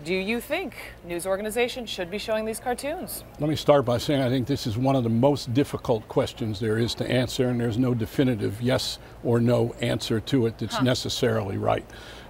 Do you think news organizations should be showing these cartoons? Let me start by saying I think this is one of the most difficult questions there is to answer, and there's no definitive yes or no answer to it that's necessarily right.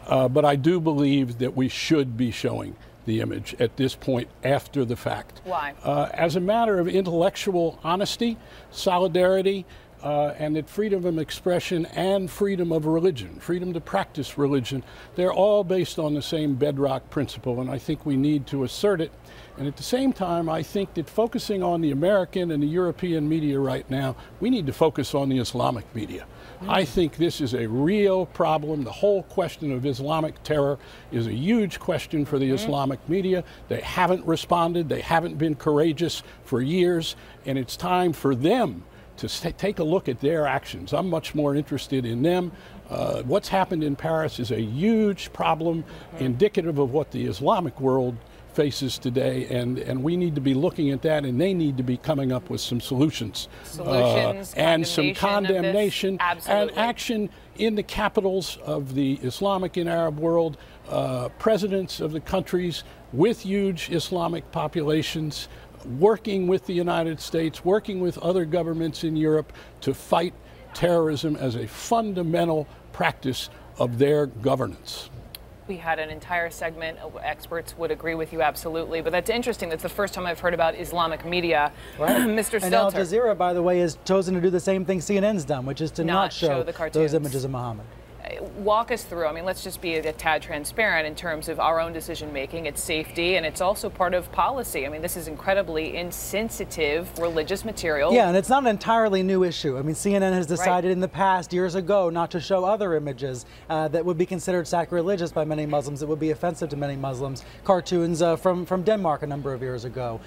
But I do believe that we should be showing the image at this point after the fact. Why? As a matter of intellectual honesty, solidarity, and that freedom of expression and freedom of religion, freedom to practice religion, they're all based on the same bedrock principle, and I think we need to assert it. And at the same time, I think that focusing on the American and the European media right now, we need to focus on the Islamic media. I think this is a real problem. The whole question of Islamic terror is a huge question for the Islamic media. They haven't responded. They haven't been courageous for years, and it's time for them to take a look at their actions. I'm much more interested in them. What's happened in Paris is a huge problem, indicative of what the Islamic world faces today, and we need to be looking at that, and they need to be coming up with some solutions. And some condemnation and action in the capitals of the Islamic and Arab world, presidents of the countries with huge Islamic populations, working with the United States, working with other governments in Europe to fight terrorism as a fundamental practice of their governance. We had an entire segment, experts would agree with you absolutely, but that's interesting. That's the first time I've heard about Islamic media. Right. Mr. Stelter. And Al Jazeera, by the way, has chosen to do the same thing CNN's done, which is to not show those images of Muhammad. Walk us through. I mean, let's just be a tad transparent in terms of our own decision making. It's safety, and it's also part of policy. I mean, this is incredibly insensitive religious material. Yeah, and it's not an entirely new issue. I mean, CNN has decided in the past, years ago, not to show other images that would be considered sacrilegious by many Muslims, that would be offensive to many Muslims. Cartoons from Denmark a number of years ago.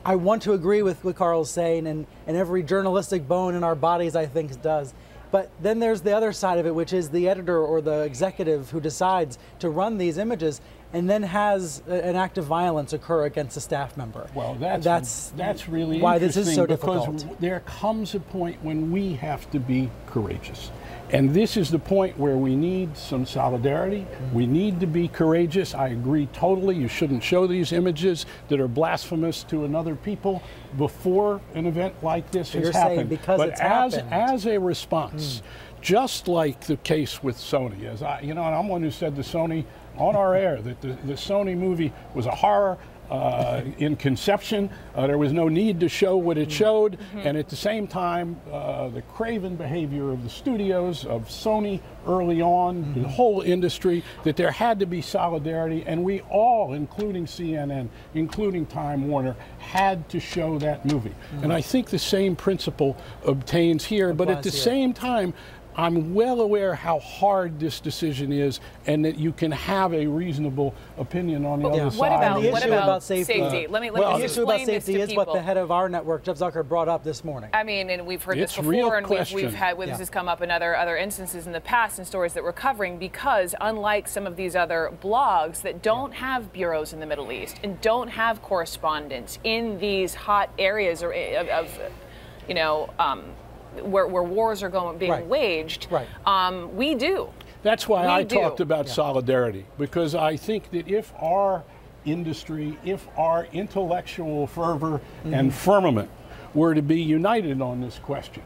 I want to agree with what Carl's saying, and every journalistic bone in our bodies, I think, does. But then there's the other side of it, which is the editor or the executive who decides to run these images and then has an act of violence occur against a staff member. Well, that's really why interesting, this is so because difficult. There comes a point when we have to be courageous. And this is the point where we need some solidarity. We need to be courageous. I agree totally. You shouldn't show these images that are blasphemous to another people before an event like this has happened. But as a response, just like the case with Sony, and I'm one who said to Sony on our air that the Sony movie was a horror. In conception, there was no need to show what it showed, and at the same time, the craven behavior of the studios, of Sony early on, the whole industry, that there had to be solidarity, and we all, including CNN, including Time Warner, had to show that movie. And I think the same principle obtains here, but at the same time, I'm well aware how hard this decision is, and that you can have a reasonable opinion on the other side. The issue about safety? The issue about safety is what the head of our network, Jeff Zucker, brought up this morning. I mean, and we've heard this before, and we've had this has come up in other instances in the past in stories that we're covering, because unlike some of these other blogs that don't have bureaus in the Middle East and don't have correspondents in these hot areas of where wars are being waged, we do. That's why I talked about solidarity, because I think that if our industry, if our intellectual fervor and firmament were to be united on this question,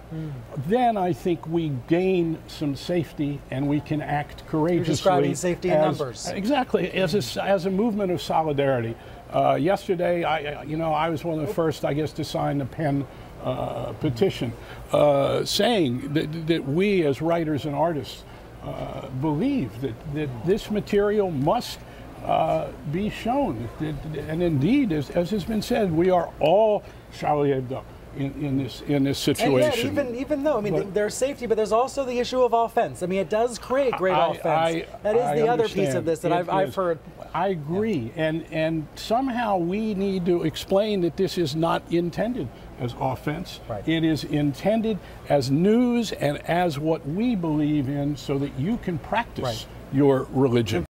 then I think we gain some safety and we can act courageously. You're describing safety in numbers. Exactly, as a movement of solidarity. Yesterday, I was one of the first, I guess, to sign the PEN petition saying that we as writers and artists believe that this material must be shown. And indeed, as has been said, we are all Charlie Hebdo in this situation. And yet, even though, I mean, there's safety, but there's also the issue of offense. I mean, it does create great offense. That is the other piece of this that I've heard. I agree, and somehow we need to explain that this is not intended as offense. It is intended as news and as what we believe in, so that you can practice your religion.